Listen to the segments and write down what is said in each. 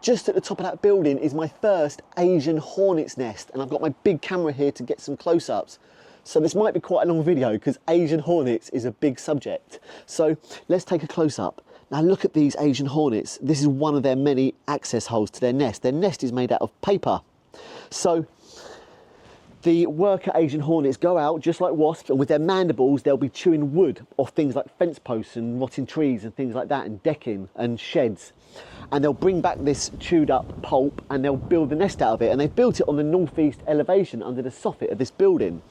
just at the top of that building is my first Asian hornet's nest, and I've got my big camera here to get some close-ups. So this might be quite a long video because Asian hornets is a big subject. So let's take a close-up. Now look at these Asian hornets. This is one of their many access holes to their nest. Their nest is made out of paper. So the worker Asian hornets go out just like wasps, and with their mandibles they'll be chewing wood off things like fence posts and rotting trees and things like that, and decking and sheds. And they'll bring back this chewed up pulp and they'll build the nest out of it. And they've built it on the northeast elevation under the soffit of this building.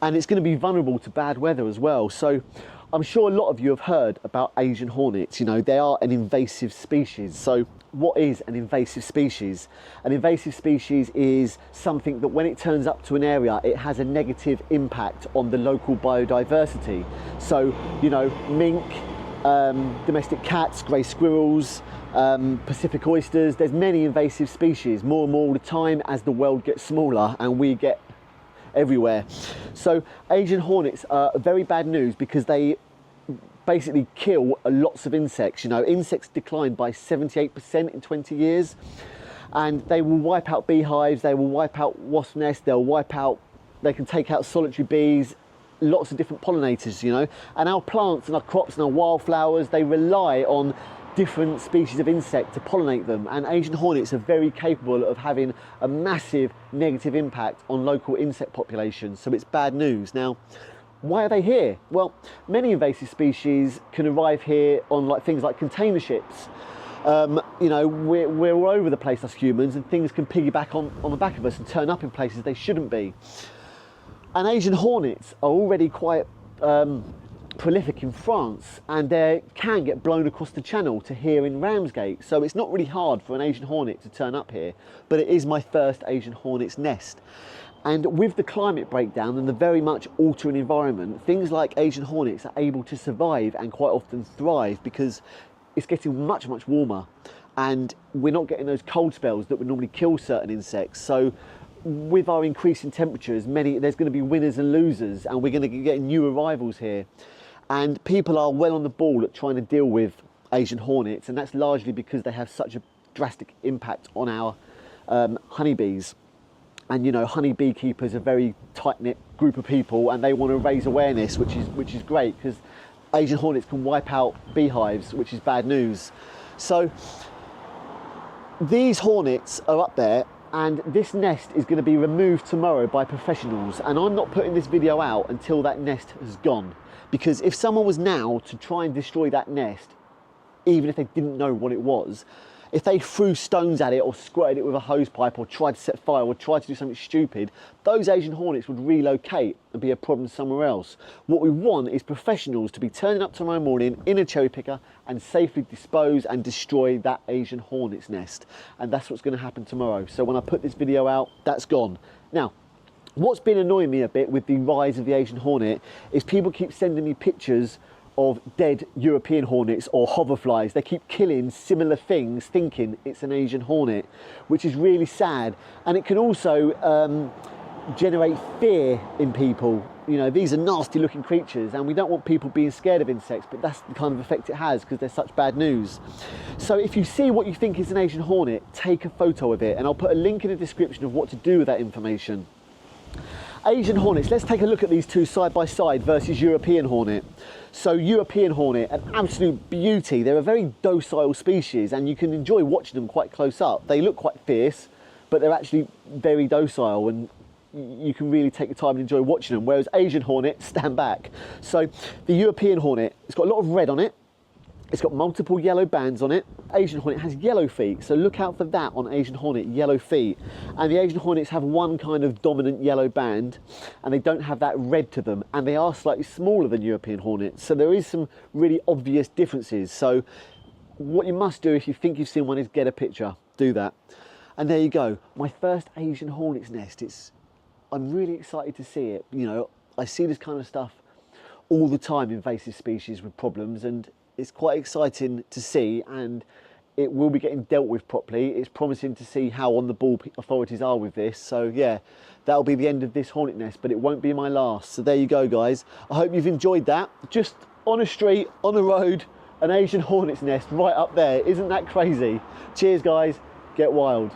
And it's going to be vulnerable to bad weather as well. So I'm sure a lot of you have heard about Asian hornets. You know, they are an invasive species. So what is an invasive species? An invasive species is something that when it turns up to an area, it has a negative impact on the local biodiversity. So, you know, mink, domestic cats, grey squirrels, Pacific oysters. There's many invasive species, more and more all the time as the world gets smaller and we get everywhere. So Asian hornets are very bad news because they basically kill lots of insects. You know, insects declined by 78% in 20 years, and they will wipe out beehives, they will wipe out wasp nests, they can take out solitary bees, lots of different pollinators, you know. And our plants and our crops and our wildflowers, they rely on different species of insect to pollinate them, and Asian hornets are very capable of having a massive negative impact on local insect populations. So it's bad news. Now, why are they here? Well, many invasive species can arrive here on things like container ships. You know, we're all over the place as humans, and things can piggyback on the back of us and turn up in places they shouldn't be. And Asian hornets are already quite prolific in France, and they can get blown across the channel to here in Ramsgate. So it's not really hard for an Asian hornet to turn up here, but it is my first Asian hornet's nest. And with the climate breakdown and the very much altering environment, things like Asian hornets are able to survive and quite often thrive because it's getting much, much warmer, and we're not getting those cold spells that would normally kill certain insects. So with our increasing temperatures, there's going to be winners and losers, and we're going to get new arrivals here. And people are well on the ball at trying to deal with Asian hornets, and that's largely because they have such a drastic impact on our honeybees. And you know, honey beekeepers are a very tight-knit group of people, and they want to raise awareness, which is great, because Asian hornets can wipe out beehives, which is bad news. So these hornets are up there, and this nest is going to be removed tomorrow by professionals, and I'm not putting this video out until that nest has gone. Because if someone was now to try and destroy that nest, even if they didn't know what it was, if they threw stones at it or squirted it with a hose pipe or tried to set fire or tried to do something stupid, those Asian hornets would relocate and be a problem somewhere else. What we want is professionals to be turning up tomorrow morning in a cherry picker and safely dispose and destroy that Asian hornet's nest. And that's what's going to happen tomorrow. So when I put this video out, that's gone. Now, what's been annoying me a bit with the rise of the Asian hornet is people keep sending me pictures of dead European hornets or hoverflies. They keep killing similar things thinking it's an Asian hornet, which is really sad. And it can also generate fear in people. You know, these are nasty looking creatures, and we don't want people being scared of insects, but that's the kind of effect it has because they're such bad news. So if you see what you think is an Asian hornet, take a photo of it, and I'll put a link in the description of what to do with that information. Asian hornets, let's take a look at these two side by side versus European hornet. So European hornet, an absolute beauty. They're a very docile species, and you can enjoy watching them quite close up. They look quite fierce, but they're actually very docile, and you can really take the time and enjoy watching them, whereas Asian hornet, stand back. So the European hornet, it's got a lot of red on it. It's got multiple yellow bands on it. Asian hornet has yellow feet, so look out for that on Asian hornet, yellow feet. And the Asian hornets have one kind of dominant yellow band, and they don't have that red to them, and they are slightly smaller than European hornets, so there is some really obvious differences. So what you must do if you think you've seen one is get a picture, do that. And there you go, my first Asian hornet's nest. I'm really excited to see it. You know, I see this kind of stuff all the time, invasive species with problems, and it's quite exciting to see, and it will be getting dealt with properly. It's promising to see how on the ball authorities are with this. So yeah, that'll be the end of this hornet nest, but it won't be my last. So there you go, guys. I hope you've enjoyed that. Just on a street, on a road, an Asian hornet's nest right up there. Isn't that crazy? Cheers guys, get wild.